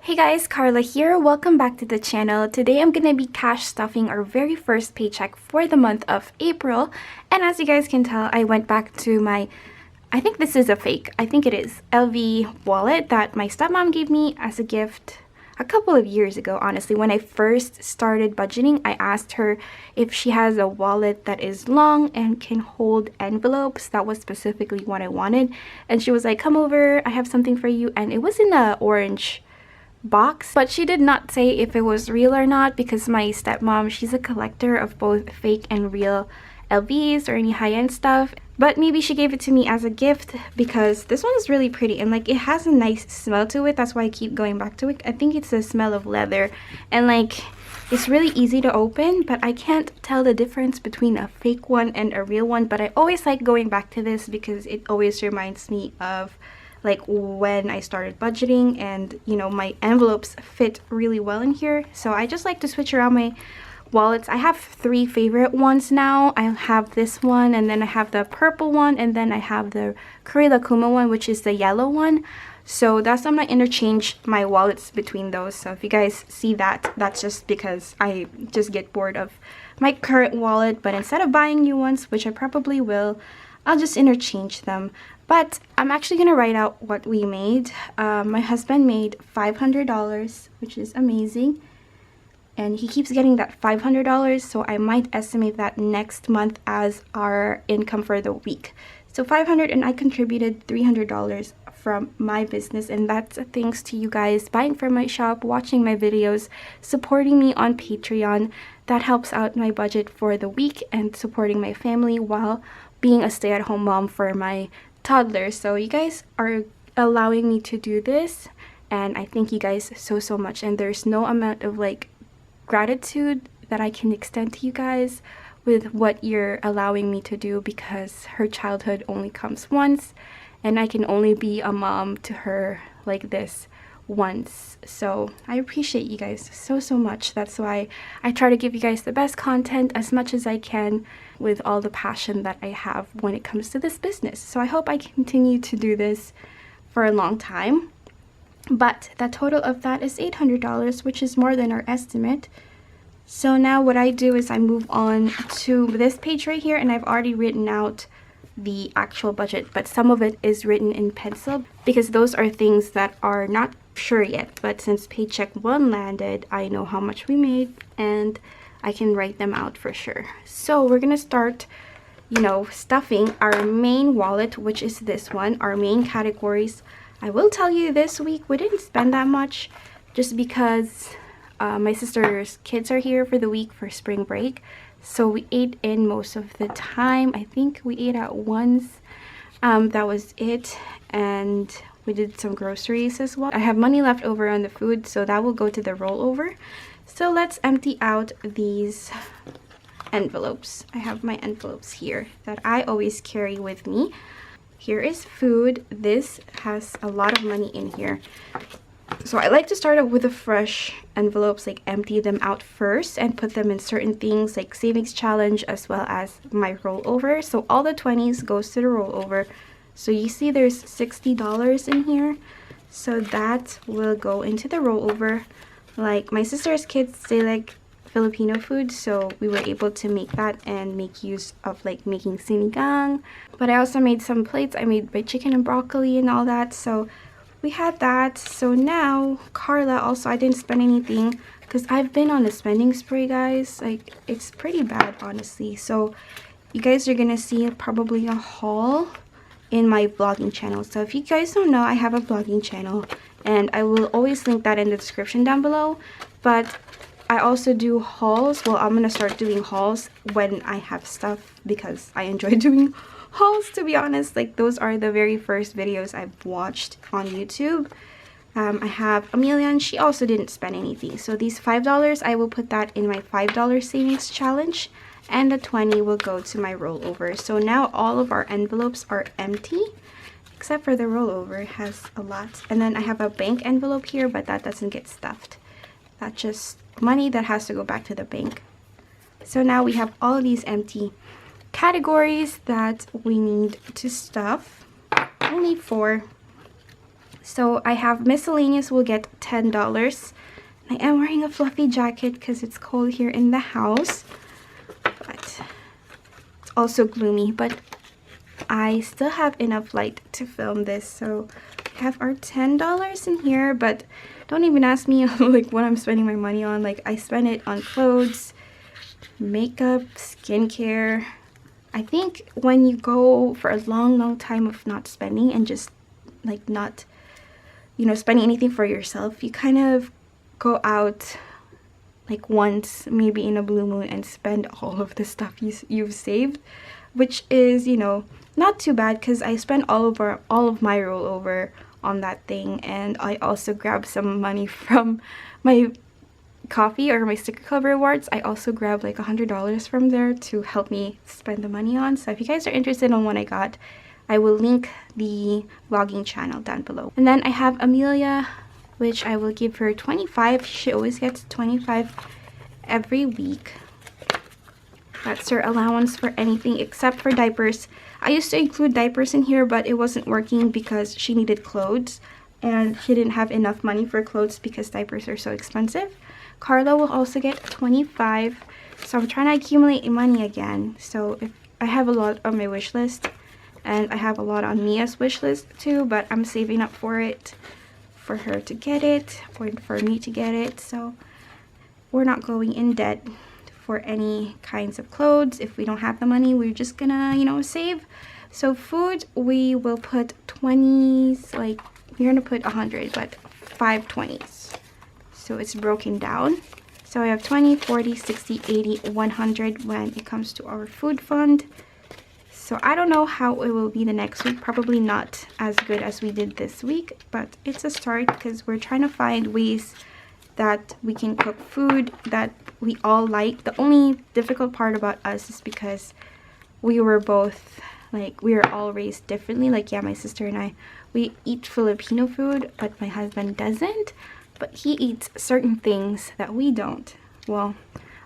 Hey guys, Carla here. Welcome back to the channel. Today I'm gonna be cash stuffing our very first paycheck for the month of April. And as you guys can tell, I went back to my, I think this is a fake, I think it is, LV wallet that my stepmom gave me as a gift a couple of years ago. Honestly, when I first started budgeting, I asked her if she has a wallet that is long and can hold envelopes. That was specifically what I wanted. And she was like, come over, I have something for you. And it was in a orange box, but she did not say if it was real or not, because my stepmom, she's a collector of both fake and real LVs or any high-end stuff. But maybe she gave it to me as a gift because this one is really pretty and like it has a nice smell to it. That's why I keep going back to it. I think it's the smell of leather, and like it's really easy to open, but I can't tell the difference between a fake one and a real one. But I always like going back to this because it always reminds me of like when I started budgeting, and you know, my envelopes fit really well in here. So I just like to switch around my wallets. I have three favorite ones now. I have this one, and then I have the purple one, and then I have the Kurila Kuma one, which is the yellow one. So that's, I'm gonna interchange my wallets between those. So if you guys see that, that's just because I just get bored of my current wallet. But instead of buying new ones, which I probably will, I'll just interchange them. But I'm actually gonna write out what we made. My husband made $500, which is amazing. And he keeps getting that $500, so I might estimate that next month as our income for the week. So $500, and I contributed $300 from my business, and that's thanks to you guys buying from my shop, watching my videos, supporting me on Patreon. That helps out my budget for the week and supporting my family while being a stay-at-home mom for my toddler. So you guys are allowing me to do this, and I thank you guys so much. And there's no amount of like gratitude that I can extend to you guys with what you're allowing me to do, because her childhood only comes once and I can only be a mom to her like this once. So I appreciate you guys so much. That's why I try to give you guys the best content as much as I can with all the passion that I have when it comes to this business. So I hope I continue to do this for a long time. But the total of that is $800, which is more than our estimate. So now what I do is I move on to this page right here, and I've already written out the actual budget, but some of it is written in pencil because those are things that are not sure yet. But since paycheck 1 landed, I know how much we made and I can write them out for sure. So we're gonna start, you know, stuffing our main wallet, which is this one, our main categories. I will tell you this week we didn't spend that much just because my sister's kids are here for the week for spring break. So we ate in most of the time. I think we ate out once. That was it. And we did some groceries as well. I have money left over on the food, so that will go to the rollover. So let's empty out these envelopes. I have my envelopes here that I always carry with me. Here is food. This has a lot of money in here. So I like to start out with the fresh envelopes, like empty them out first and put them in certain things like savings challenge as well as my rollover. So all the 20s goes to the rollover. So you see there's $60 in here. So that will go into the rollover. Like my sister's kids, they like Filipino food, so we were able to make that and make use of like making sinigang. But I also made some plates. I made my chicken and broccoli and all that, so we had that. So now Carla, also I didn't spend anything because I've been on a spending spree, guys. Like it's pretty bad, honestly. So you guys are gonna see probably a haul in my vlogging channel. So if you guys don't know, I have a vlogging channel and I will always link that in the description down below. But I also do hauls. Well, I'm gonna start doing hauls when I have stuff because I enjoy doing hauls, to be honest. Like those are the very first videos I've watched on YouTube. I have Amelia, and she also didn't spend anything. So these $5, I will put that in my $5 savings challenge, and the 20 will go to my rollover. So now all of our envelopes are empty except for the rollover. It has a lot. And then I have a bank envelope here, but that doesn't get stuffed. That's just money that has to go back to the bank. So now we have all of these empty categories that we need to stuff. Only 4. So I have miscellaneous will get $10. I am wearing a fluffy jacket because it's cold here in the house, but it's also gloomy, but I still have enough light to film this. So we have our $10 in here, but don't even ask me like what I'm spending my money on. Like, I spend it on clothes, makeup, skincare. I think when you go for a long time of not spending and just like not, you know, spending anything for yourself, you kind of go out like once, maybe in a blue moon, and spend all of the stuff you've saved, which is, you know, not too bad because I spent all of my rollover on that thing, and I also grabbed some money from my coffee or my sticker club rewards. I also grabbed like $100 from there to help me spend the money on. So if you guys are interested in what I got, I will link the vlogging channel down below. And then I have Amelia, which I will give her 25. She always gets 25 every week. That's her allowance for anything except for diapers. I used to include diapers in here, but it wasn't working because she needed clothes and she didn't have enough money for clothes because diapers are so expensive. Carla will also get 25. So I'm trying to accumulate money again. So if I have a lot on my wish list, and I have a lot on Mia's wish list too, but I'm saving up for it, for her to get it, for me to get it. So we're not going in debt for any kinds of clothes. If we don't have the money, we're just gonna, you know, save. So food, we will put 20s, like we're gonna put 100, but 5 20s. So it's broken down. So I have 20, 40, 60, 80, 100 when it comes to our food fund. So I don't know how it will be the next week. Probably not as good as we did this week, but it's a start because we're trying to find ways that we can cook food that we all like. The only difficult part about us is because we were both, like, we were all raised differently. Like, yeah, my sister and I, we eat Filipino food, but my husband doesn't. But he eats certain things that we don't. Well,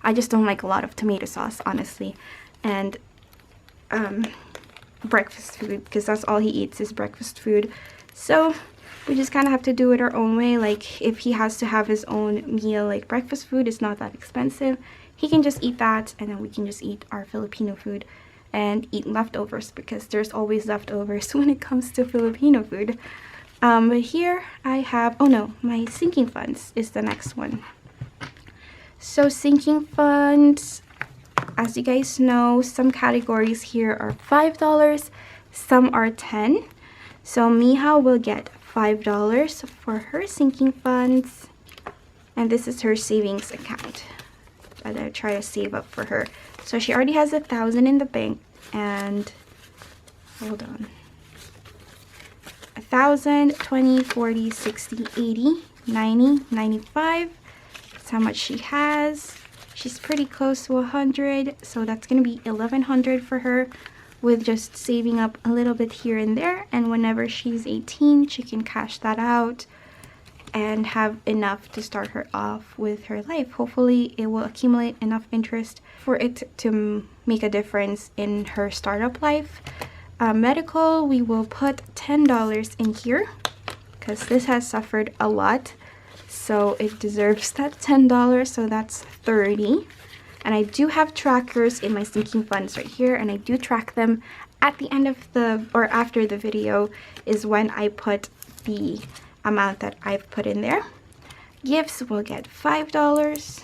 I just don't like a lot of tomato sauce, honestly. And breakfast food, because that's all he eats is breakfast food. So we just kind of have to do it our own way. Like, if he has to have his own meal, like breakfast food is not that expensive, he can just eat that, and then we can just eat our Filipino food and eat leftovers, because there's always leftovers when it comes to Filipino food. But here I have, oh no, my sinking funds is the next one. So sinking funds, as you guys know, some categories here are $5, some are 10. So Miha will get $5 for her sinking funds, and this is her savings account that I try to save up for her. So she already has 1,000 in the bank, and hold on, 1,000, 20, 40, 60, 80, 90, 95. That's how much she has. She's pretty close to 100, so that's gonna be 1,100 for her, with just saving up a little bit here and there, and whenever she's 18 she can cash that out and have enough to start her off with her life. Hopefully it will accumulate enough interest for it to make a difference in her startup life. Medical, we will put $10 in here because this has suffered a lot, so it deserves that $10, so that's 30. And I do have trackers in my sinking funds right here, and I do track them at the end of the, or after the video is when I put the amount that I've put in there. Gifts will get $5.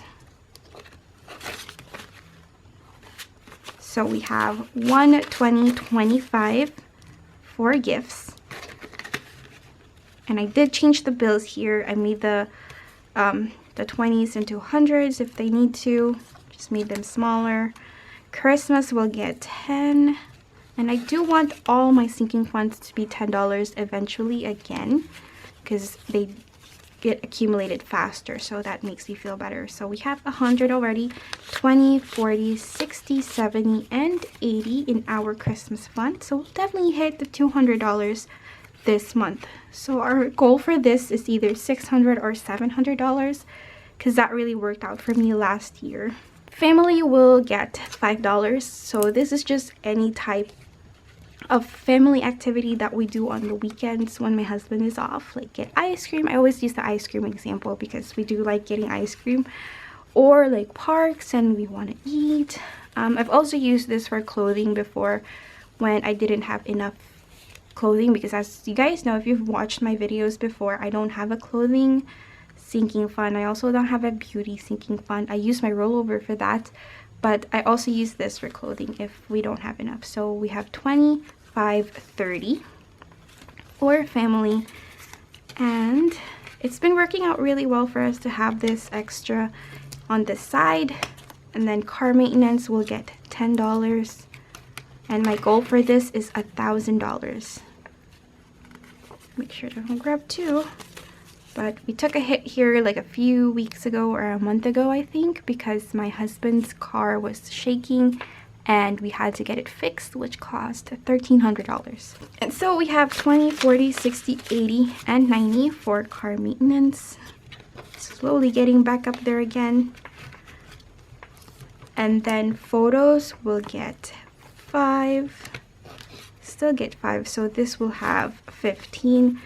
So we have 1, 20, 25 for gifts. And I did change the bills here. I made the 20s into 100s if they need to. Just made them smaller. Christmas will get 10. And I do want all my sinking funds to be $10 eventually again, because they get accumulated faster, so that makes me feel better. So we have 100 already, 20, 40, 60, 70, and 80 in our Christmas fund. So we'll definitely hit the $200 this month. So our goal for this is either $600 or $700, because that really worked out for me last year. Family will get $5. So this is just any type a family activity that we do on the weekends when my husband is off, like get ice cream. I always use the ice cream example because we do like getting ice cream, or like parks and we want to eat. I've also used this for clothing before when I didn't have enough clothing, because as you guys know, if you've watched my videos before, I don't have a clothing sinking fund. I also don't have a beauty sinking fund. I use my rollover for that, but I also use this for clothing if we don't have enough. So we have 25, 30 for family, and it's been working out really well for us to have this extra on the side. And then car maintenance will get $10, and my goal for this is $1,000. Make sure to grab two. But we took a hit here like a few weeks ago, or a month ago I think, because my husband's car was shaking and we had to get it fixed, which cost $1,300. And so we have 20, 40, 60, 80, and 90 for car maintenance. Slowly getting back up there again. And then photos will get 5. Still get 5, so this will have 15.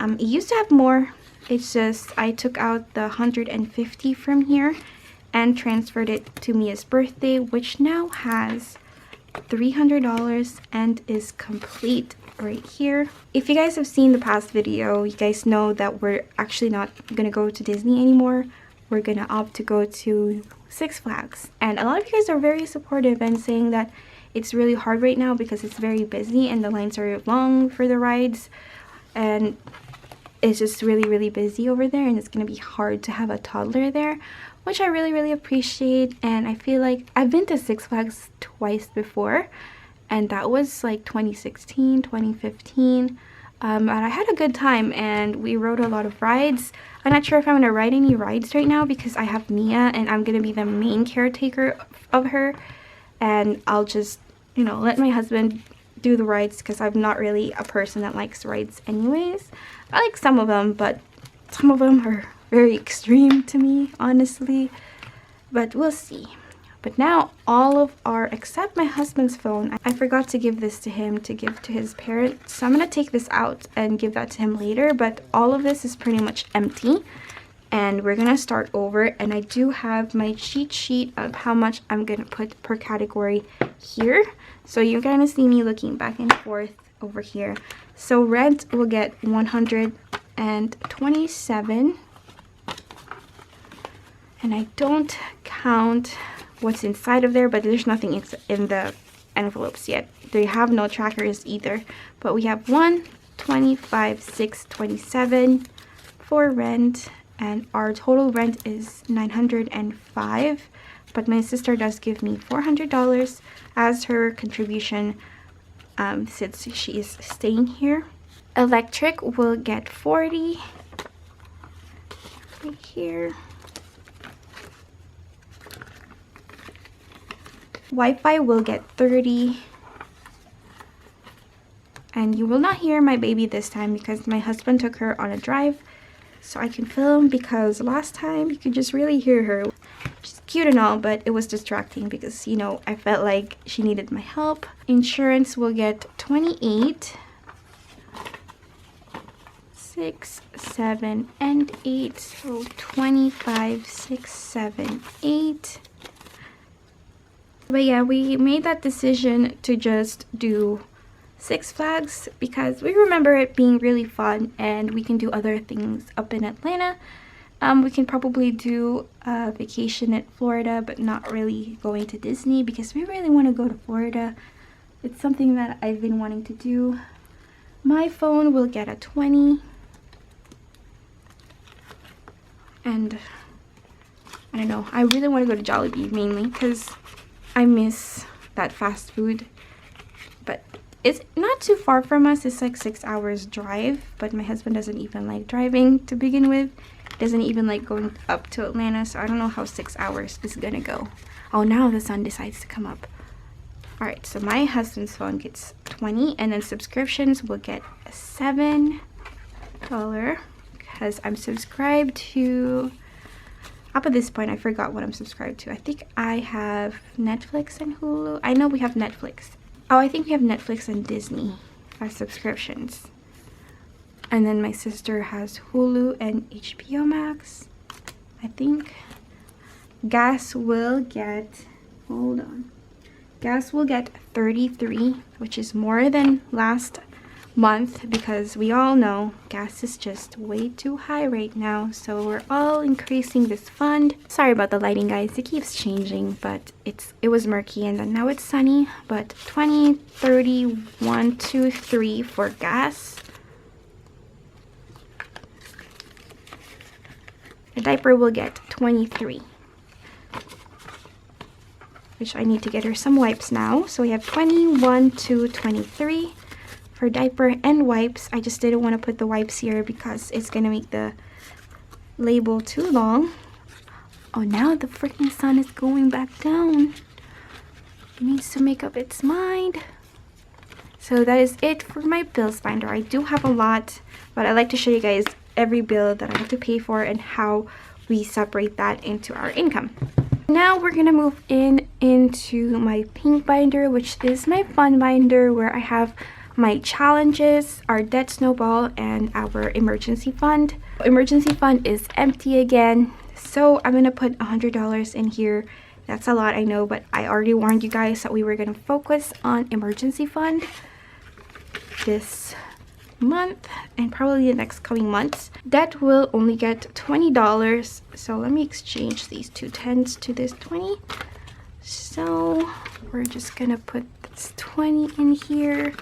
It used to have more. It's just I took out the 150 from here and transferred it to Mia's birthday, which now has $300 and is complete right here. If you guys have seen the past video, you guys know that we're actually not gonna go to Disney anymore. We're gonna opt to go to Six Flags, and a lot of you guys are very supportive and saying that it's really hard right now because it's very busy and the lines are long for the rides, and it's just really busy over there, and it's gonna be hard to have a toddler there, which I really appreciate. And I feel like I've been to Six Flags twice before, and that was like 2016, 2015. But I had a good time and we rode a lot of rides. I'm not sure if I'm gonna ride any rides right now because I have Mia and I'm gonna be the main caretaker of her, and I'll just, you know, let my husband do the rides because I'm not really a person that likes rides anyways. I like some of them, but some of them are very extreme to me, honestly. But we'll see. But now all of our, except my husband's phone, I forgot to give this to him to give to his parents. So I'm gonna take this out and give that to him later, but all of this is pretty much empty. And we're gonna start over, and I do have my cheat sheet of how much I'm gonna put per category here. So you're gonna see me looking back and forth over here. So rent will get 127, and I don't count what's inside of there, but there's nothing in the envelopes yet. They have no trackers either, but we have 1, 25, 6, 27 for rent, and our total rent is $905. But my sister does give me $400 as her contribution since she is staying here. Electric will get 40 right here. Wi-Fi will get 30. And you will not hear my baby this time because my husband took her on a drive so I can film, because last time you could just really hear her. She's cute and all, but it was distracting because, you know, I felt like she needed my help. Insurance will get 28. 6, 7, and 8. So 25, 6, 7, 8. But yeah, we made that decision to just do Six Flags because we remember it being really fun, and we can do other things up in Atlanta. We can probably do a vacation at Florida, but not really going to Disney because we really want to go to Florida. It's something that I've been wanting to do. My phone will get a 20. And I don't know, I really want to go to Jollibee mainly because I miss that fast food. But it's not too far from us. It's like 6 hours drive, but my husband doesn't even like driving to begin with. He doesn't even like going up to Atlanta, so I don't know how 6 hours is gonna go. Oh, now the sun decides to come up. All right, so my husband's phone gets 20, and then subscriptions will get $7 because I'm subscribed to, up at this point I forgot what I'm subscribed to. I think I have Netflix and Hulu. I know we have Netflix Oh, I think we have Netflix and Disney as subscriptions. And then my sister has Hulu and HBO Max. I think gas will get, hold on. Gas will get 33, which is more than last month because we all know gas is just way too high right now, so we're all increasing this fund. Sorry about the lighting, guys, it keeps changing, but it was murky and then now it's sunny. But 20, 30, 1, 2, 3 for gas. The diaper will get 23, which I need to get her some wipes now. So we have 21 to 23 for diaper and wipes. I just didn't want to put the wipes here because it's gonna make the label too long. Oh, now the freaking sun is going back down. It needs to make up its mind. So that is it for my bills binder. I do have a lot, but I like to show you guys every bill that I have to pay for and how we separate that into our income. Now we're gonna move into my pink binder, which is my fun binder, where I have my challenges, our debt snowball, and our emergency fund. Emergency fund is empty again, so I'm gonna put $100 in here. That's a lot, I know, but I already warned you guys that we were gonna focus on emergency fund this month and probably the next coming months. Debt will only get $20, so let me exchange these two 10s to this 20. So we're just gonna put this 20 in here.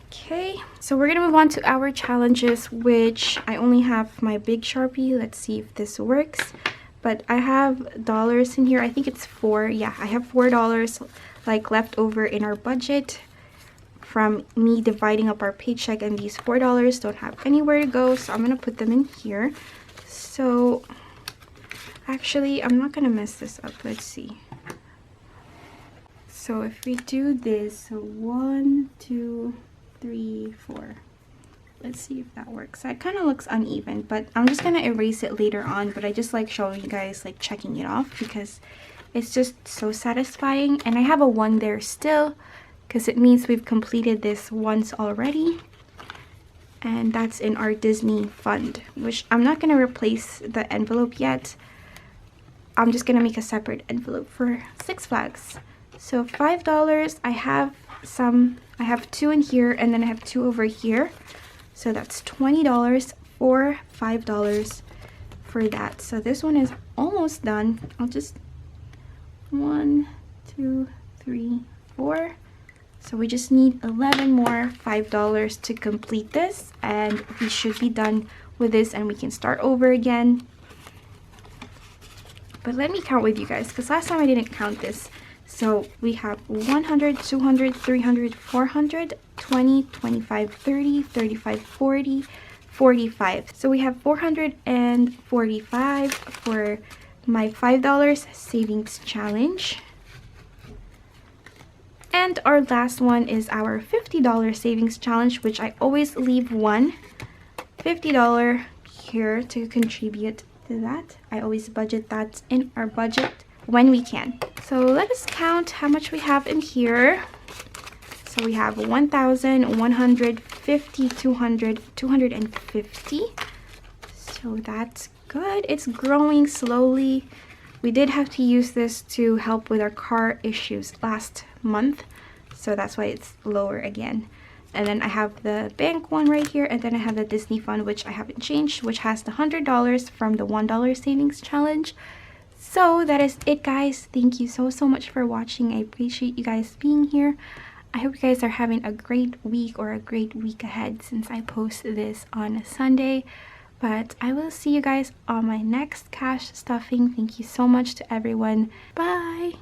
Okay, so we're gonna move on to our challenges, which I only have my big Sharpie. Let's see if this works. But I have dollars in here. I think it's 4. Yeah, I have $4 like left over in our budget from me dividing up our paycheck, and these $4 don't have anywhere to go, so I'm gonna put them in here. So actually, I'm not gonna mess this up. Let's see. So if we do this, so 1, 2, 3, 4. Let's see if that works. That kind of looks uneven, but I'm just gonna erase it later on. But I just like showing you guys, like checking it off, because it's just so satisfying. And I have a 1 there still, because it means we've completed this once already. And that's in our Disney fund, which I'm not gonna replace the envelope yet. I'm just gonna make a separate envelope for Six Flags. So $5, I have 2 in here, and then I have 2 over here. So that's $20 for $5 for that. So this one is almost done. I'll just 1, 2, 3, 4. So we just need 11 more $5 to complete this, and we should be done with this and we can start over again. But let me count with you guys, because last time I didn't count this. So we have 100, 200, 300, 400, 20, 25, 30, 35, 40, 45. So we have 445 for my $5 savings challenge. And our last one is our $50 savings challenge, which I always leave one $50 here to contribute to that. I always budget that in our budget when we can. So let us count how much we have in here. So we have 1,000, 150, 200, 250. So that's good. It's growing slowly. We did have to use this to help with our car issues last month, so that's why it's lower again. And then I have the bank one right here, and then I have the Disney fund, which I haven't changed, which has the $100 from the $1 savings challenge. So that is it, guys. Thank you so much for watching. I appreciate you guys being here. I hope you guys are having a great week or a great week ahead, since I post this on a Sunday. But I will see you guys on my next cash stuffing. Thank you so much to everyone. Bye!